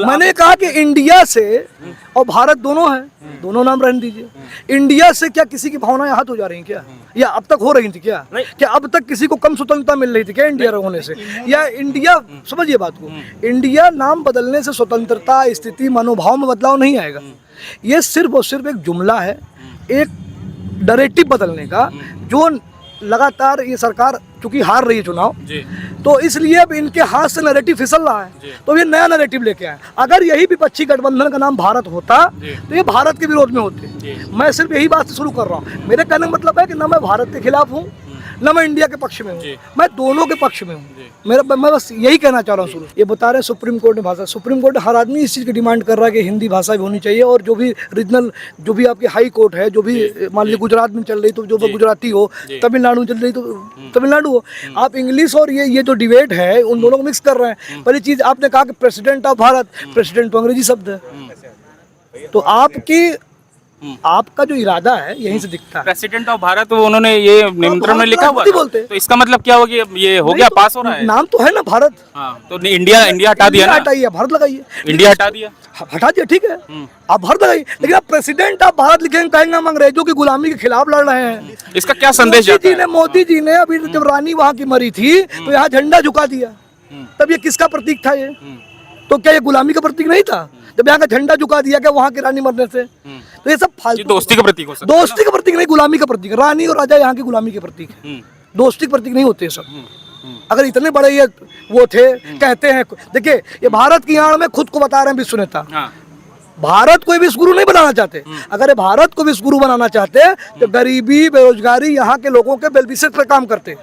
मैंने कहा कि इंडिया से और भारत दोनों है, दोनों नाम रहने दीजिए। इंडिया से क्या किसी की भावनाएं आहत हो जा रही हैं क्या, या अब तक हो रही थी क्या? क्या अब तक किसी को कम स्वतंत्रता मिल रही थी क्या इंडिया होने से? या इंडिया, समझिए बात को, इंडिया नाम बदलने से स्वतंत्रता, स्थिति, मनोभाव में बदलाव नहीं आएगा। ये सिर्फ और सिर्फ एक जुमला है, एक नैरेटिव बदलने का, जो लगातार ये सरकार चूंकि हार रही है चुनाव, तो इसलिए अब इनके हाथ से नैरेटिव फिसल रहा है, तो ये नया नैरेटिव लेके आए। अगर यही विपक्षी गठबंधन का नाम भारत होता तो ये भारत के विरोध में होते। मैं सिर्फ यही बात से शुरू कर रहा हूँ। मेरे कहने का मतलब है कि न मैं भारत के खिलाफ हूँ, न मैं इंडिया के पक्ष में हूँ, मैं दोनों के पक्ष में हूँ। मैं बस यही कहना चाह रहा हूँ शुरू। ये बता रहे हैं सुप्रीम कोर्ट ने भाषा, सुप्रीम कोर्ट हर आदमी इस चीज़ की डिमांड कर रहा है कि हिंदी भाषा भी होनी चाहिए, और जो भी रीजनल, जो भी आपकी हाई कोर्ट है, जो भी मान लीजिए गुजरात में चल रही तो जो गुजराती हो, तमिलनाडु में चल रही तो तमिलनाडु हो, आप इंग्लिश और ये जो डिबेट है उन दोनों को मिक्स कर रहे हैं। पहली चीज़ आपने कहा कि प्रेसिडेंट ऑफ भारत, प्रेसिडेंट तो अंग्रेजी शब्द है, तो आपका जो इरादा है यहीं से दिखता है। प्रेसिडेंट ऑफ भारत, वो उन्होंने ये निमंत्रण में लिखा हुआ बोलते, तो इसका मतलब क्या होगा कि ये हो गया, पास हो रहा है? नाम तो है ना भारत। हाँ, तो इंडिया हटा दिया ना, हटाइए, भारत लगाइए। इंडिया हटा दिया, ठीक है, आप भारत लगाइए, लेकिन आप प्रेसिडेंट आप भारत लिखेंगे, कहेंगे हम अंग्रेजों की गुलामी के खिलाफ लड़ रहे हैं। इसका क्या संदेश जाता है? मोदी जी ने अभी जब रानी वहाँ की मरी थी तो यहाँ झंडा झुका दिया, तब ये किसका प्रतीक था? ये तो क्या ये गुलामी का प्रतीक नहीं था जब यहाँ का झंडा झुका दिया क्या वहाँ की रानी मरने से? तो ये सब फालतू, दोस्ती का प्रतीक हो सकता है। दोस्ती का प्रतीक नहीं, गुलामी का प्रतीक। रानी और राजा यहाँ की गुलामी के प्रतीक है, दोस्ती के प्रतीक नहीं होते सब। अगर इतने बड़े ये वो थे, कहते हैं, देखिए ये भारत की आड़ में खुद को बता रहे हैं विश्व नेता, भारत को विश्व गुरु नहीं बनाना चाहते। अगर ये भारत को विश्व गुरु बनाना चाहते तो गरीबी, बेरोजगारी, यहाँ के लोगों के वेलविशर पर काम करते।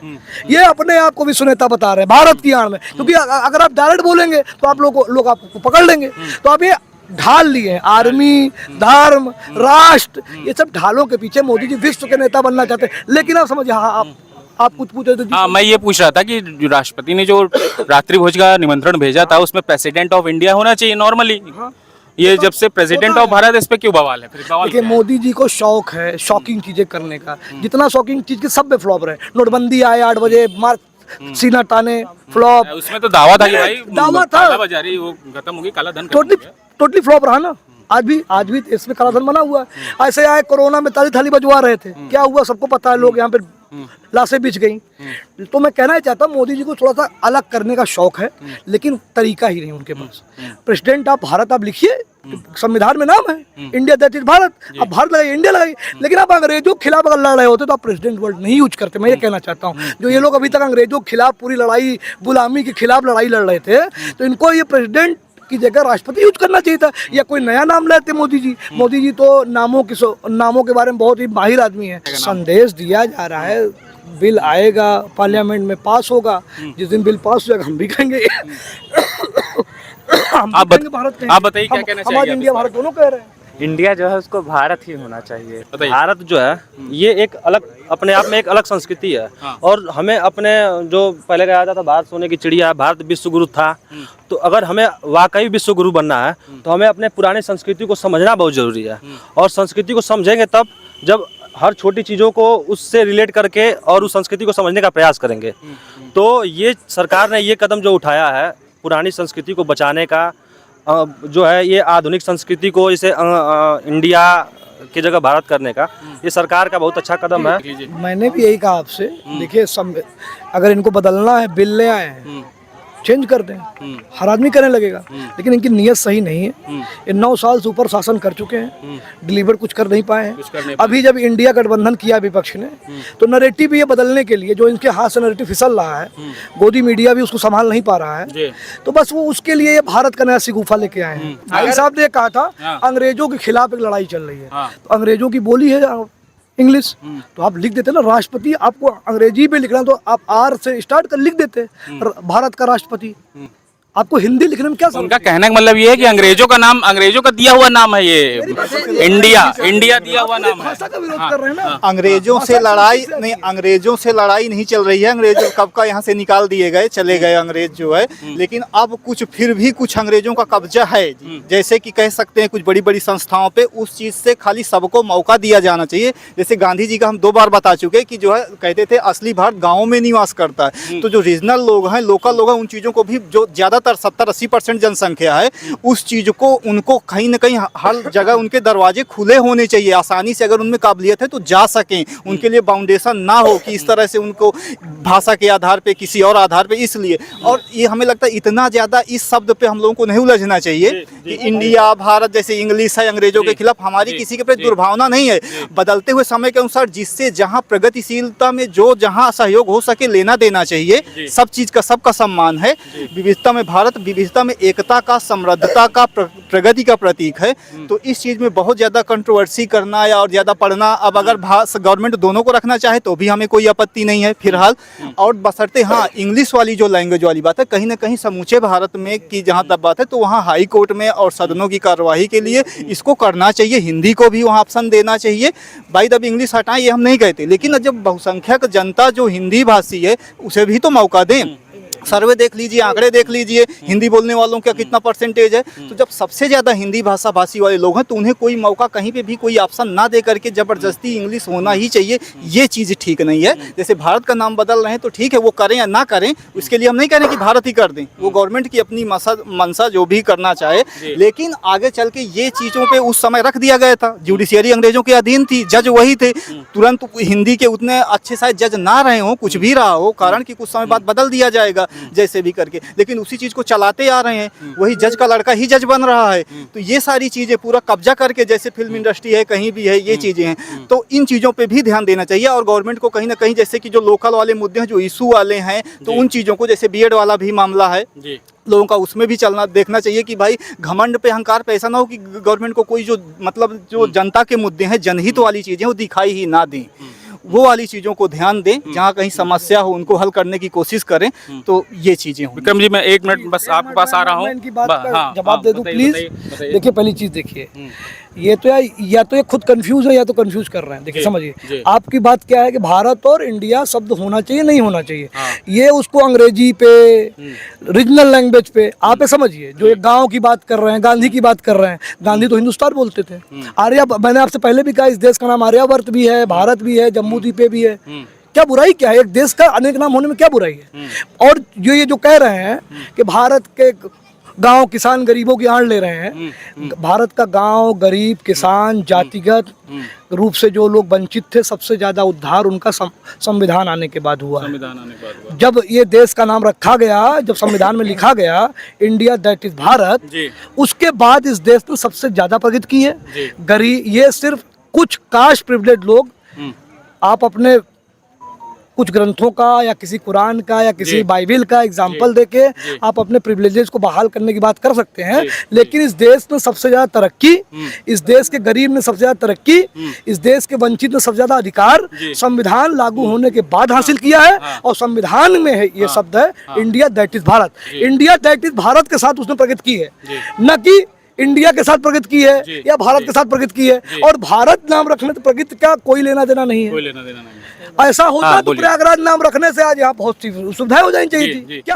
ये अपने आप को विश्व नेता बता रहे हैं भारत की आड़ में, क्योंकि अगर आप डायरेक्ट बोलेंगे तो आप लोग आपको पकड़ लेंगे। तो आप ये ढाल लिए हैं, आर्मी, धर्म, राष्ट्र, ये सब ढालों के पीछे मोदी जी विश्व के नेता बनना चाहते हैं। लेकिन आप समझिए, हाँ आप कुछ पूछे थे? हाँ, मैं ये पूछ रहा था कि राष्ट्रपति ने जो रात्रि भोज का निमंत्रण भेजा था उसमें प्रेसिडेंट ऑफ इंडिया होना चाहिए नॉर्मली। ये जब से प्रेसिडेंट ऑफ भारत, इस पे क्यों बवाल है? देखिए मोदी जी को शौक है शॉकिंग चीजें करने का, जितना शॉकिंग चीज के सब पे फ्लॉप रहे। नोटबंदी आए 8 बजे, मार सीना ताने, फ्लॉप। उसमें तो दावा था कि भाई दावा था, कालाबाजारी वो खत्म होगी, काला धन टोटली फ्लॉप रहा ना। आज भी इसमें कालाधन बना हुआ है। ऐसे आए कोरोना में ताली थाली बजवा रहे थे, क्या हुआ सबको पता है, लोग यहाँ पे लाशें बिछ गई। तो मैं कहना चाहता हूँ मोदी जी को थोड़ा सा अलग करने का शौक है, लेकिन तरीका ही नहीं उनके पास। प्रेसिडेंट ऑफ भारत आप लिखिए, संविधान में नाम है इंडिया, दैट इज भारत। आप भारत लगाइए, इंडिया लगाइए, लेकिन आप अंग्रेजों के खिलाफ अगर लड़ रहे होते तो आप प्रेसिडेंट वर्ड नहीं यूज करते। मैं ये कहना चाहता हूँ, जो ये लोग अभी तक अंग्रेजों के खिलाफ पूरी लड़ाई, गुलामी के खिलाफ लड़ाई लड़ रहे थे, तो इनको ये प्रेसिडेंट की जगह राष्ट्रपति यूज करना चाहिए था, या कोई नया नाम लेते मोदी जी। मोदी जी तो नामों के बारे में बहुत ही माहिर आदमी है। संदेश दिया जा रहा है, बिल आएगा पार्लियामेंट में, पास होगा, जिस दिन बिल पास हो जाएगा हम भी कहेंगे आप बताइए क्या कहना चाहिए? इंडिया भारत दोनों कह रहे हैं। इंडिया जो है उसको भारत ही होना चाहिए। भारत जो है ये एक अलग, अपने आप में एक अलग संस्कृति है। और हमें अपने जो पहले कहा जाता था भारत सोने की चिड़िया, भारत विश्व गुरु था, तो अगर हमें वाकई विश्व गुरु बनना है तो हमें अपने पुरानी संस्कृति को समझना बहुत जरूरी है। और संस्कृति को समझेंगे तब जब हर छोटी चीज़ों को उससे रिलेट करके और उस संस्कृति को समझने का प्रयास करेंगे। तो ये सरकार ने ये कदम जो उठाया है पुरानी संस्कृति को बचाने का, जो है ये आधुनिक संस्कृति को जैसे इंडिया की जगह भारत करने का, ये सरकार का बहुत अच्छा कदम है। मैंने भी यही कहा आपसे, देखिए अगर इनको बदलना है, बिल ले आए हैं, चेंज कर दें, हर आदमी करने लगेगा, लेकिन इनकी नीयत सही नहीं है। ये 9 साल से ऊपर शासन कर चुके हैं, डिलीवर कुछ कर नहीं पाए हैं। अभी जब इंडिया गठबंधन किया विपक्ष ने, तो नैरेटिव भी ये बदलने के लिए, जो इनके हाथ से नैरेटिव फिसल रहा है, गोदी मीडिया भी उसको संभाल नहीं पा रहा है, तो बस वो उसके लिए ये भारत का नया सिगुफा लेके आए हैं। भाई साहब ने कहा था अंग्रेजों के खिलाफ एक लड़ाई चल रही है, तो अंग्रेजों की बोली है इंग्लिश, तो आप लिख देते ना राष्ट्रपति। आपको अंग्रेजी पे लिखना तो आप आर से स्टार्ट कर लिख देते भारत का राष्ट्रपति। आपको हिंदी लिखने में क्या समझ? उनका कहने का मतलब ये है कि अंग्रेजों का नाम, अंग्रेजों का दिया हुआ नाम है ये, इंडिया दिया हुआ नाम है। भाषा का विरोध कर रहे हैं ना। अंग्रेजों से लड़ाई नहीं, अंग्रेजों से लड़ाई नहीं चल रही है। अंग्रेजों कब का यहाँ से निकाल दिए गए, चले गए अंग्रेज जो है, लेकिन अब कुछ फिर भी कुछ अंग्रेजों का कब्जा है। जैसे कि कह सकते हैं कुछ बड़ी बड़ी संस्थाओं पे उस चीज से खाली सबको मौका दिया जाना चाहिए। जैसे गांधी जी का हम 2 बार बता चुके कि जो है कहते थे असली भारत गाँव में निवास करता है। तो जो रीजनल लोग हैं, लोकल लोग हैं, उन चीजों को भी जो ज्यादातर 70-80% जनसंख्या है, उस चीज को उनको कहीं ना कहीं हर जगह उनके दरवाजे खुले होने चाहिए, आसानी से अगर उनमें काबिलियत है तो जा सकें, उनके लिए बाउंडेशन ना हो कि इस तरह से उनको भाषा के आधार पे किसी और आधार पे। इसलिए और ये हमें लगता है इतना ज़्यादा इस शब्द पे हम लोगों को नहीं उलझना चाहिए कि इंडिया भारत जैसे इंग्लिश है अंग्रेजों के खिलाफ, हमारी किसी के प्रति दुर्भावना नहीं है। बदलते हुए समय के अनुसार जिससे जहाँ प्रगतिशीलता में जो जहाँ सहयोग हो सके लेना देना चाहिए, सब चीज़ का सबका सम्मान है। विविधता में भारत, विविधता में एकता का, समृद्धता का, प्रगति का प्रतीक है। तो इस चीज़ में बहुत ज़्यादा कंट्रोवर्सी करना या और ज़्यादा पढ़ना, अब अगर गवर्नमेंट दोनों को रखना चाहे तो भी हमें कोई आपत्ति नहीं है फिलहाल। और बशर्ते हाँ इंग्लिश वाली जो लैंग्वेज वाली बात है, कहीं ना कहीं समूचे भारत में की जहाँ तक बात है तो वहाँ हाई कोर्ट में और सदनों की कार्यवाही के लिए इसको करना चाहिए, हिंदी को भी वहाँ ऑप्शन देना चाहिए। भाई जब इंग्लिश हटाएं ये हम नहीं कहते, लेकिन जब बहुसंख्यक जनता जो हिंदी भाषी है उसे भी तो मौका दें। सर्वे देख लीजिए, आंकड़े देख लीजिए, हिंदी बोलने वालों का कितना परसेंटेज है। तो जब सबसे ज़्यादा हिंदी भाषा भाषी वाले लोग हैं तो उन्हें कोई मौका कहीं पे भी कोई ऑप्शन ना दे करके ज़बरदस्ती इंग्लिश होना ही चाहिए, ये चीज़ ठीक नहीं है। जैसे भारत का नाम बदल रहे हैं तो ठीक है, वो करें या ना करें, उसके लिए हम नहीं कह रहे कि भारत ही कर दें, वो गवर्नमेंट की अपनी मनसा जो भी करना चाहे। लेकिन आगे चल के ये चीज़ों पर उस समय रख दिया गया था, जुडिशियरी अंग्रेजों के अधीन थी, जज वही थे, तुरंत हिंदी के उतने अच्छे शायद जज ना रहे हों, कुछ भी रहा हो, कारण कि कुछ समय बाद बदल दिया जाएगा जैसे भी करके, लेकिन उसी चीज को चलाते आ रहे हैं, वही जज का लड़का ही जज बन रहा है। तो ये सारी चीजें पूरा कब्जा करके, जैसे फिल्म इंडस्ट्री है कहीं भी है, ये चीजें हैं, तो इन चीजों पे भी ध्यान देना चाहिए। और गवर्नमेंट को कहीं ना कहीं जैसे कि जो लोकल वाले मुद्दे हैं, जो इशू वाले हैं, तो उन चीजों को, जैसे बीएड वाला भी मामला है लोगों का, उसमें भी चलना देखना चाहिए कि भाई घमंड पे अहंकार पे ऐसा ना हो कि गवर्नमेंट को कोई जो मतलब जो जनता के मुद्दे हैं, जनहित वाली चीजें वो दिखाई ही ना दें, वो वाली चीज़ों को ध्यान दें, जहाँ कहीं समस्या हो उनको हल करने की कोशिश करें। तो ये चीज़ें हों। विक्रम जी मैं 1 मिनट बस आपके पास आ रहा हूँ, इनकी बात का जवाब दे दूं प्लीज। देखिए पहली चीज़ देखिए, ये तो या तो ये खुद कंफ्यूज है या तो कंफ्यूज कर रहे हैं। देखिए समझिए, आपकी बात क्या है कि भारत और इंडिया शब्द होना चाहिए नहीं होना चाहिए, ये उसको अंग्रेजी पे, रीजनल लैंग्वेज पे आप समझिए। जो एक गांव की बात कर रहे हैं, गांधी की बात कर रहे हैं, गांधी तो हिंदुस्तान बोलते थे। आर्या, मैंने आपसे पहले भी कहा इस देश का नाम आर्यावर्त भी है, भारत भी है, जम्मू द्वीप भी है, क्या बुराई क्या है? एक देश का अनेक नाम होने में क्या बुराई है? और ये जो कह रहे हैं कि भारत के गांव किसान गरीबों की आड़ ले रहे हैं, भारत का गांव गरीब किसान जातिगत रूप से जो लोग वंचित थे, सबसे ज्यादा उद्धार उनका संविधान आने के बाद हुआ है। जब ये देश का नाम रखा गया, जब संविधान में लिखा गया इंडिया दैट इज भारत, उसके बाद इस देश ने सबसे ज्यादा प्रगति की है। गरीब, ये सिर्फ कुछ कास्ट प्रिविलेज लोग, आप अपने कुछ ग्रंथों का या किसी कुरान का या किसी बाइबल का एग्जाम्पल देके आप अपने प्रिविलेजेस को बहाल करने की बात कर सकते हैं, लेकिन इस देश ने सबसे ज्यादा तरक्की, इस देश के गरीब ने सबसे ज्यादा तरक्की, इस देश के वंचित ने सबसे ज्यादा अधिकार संविधान लागू होने के बाद हासिल किया है। और संविधान में है ये शब्द है India that is Bharat. India that is Bharat के साथ उसने प्रगति की है, न कि इंडिया के साथ प्रगति की है या भारत के साथ प्रगति की है। और भारत नाम रखने तो प्रगति का कोई लेना देना नहीं है, कोई लेना देना नहीं है। ऐसा होता तो प्रयागराज नाम रखने से आज यहाँ बहुत सी सुविधाएं हो जानी चाहिए थी। क्या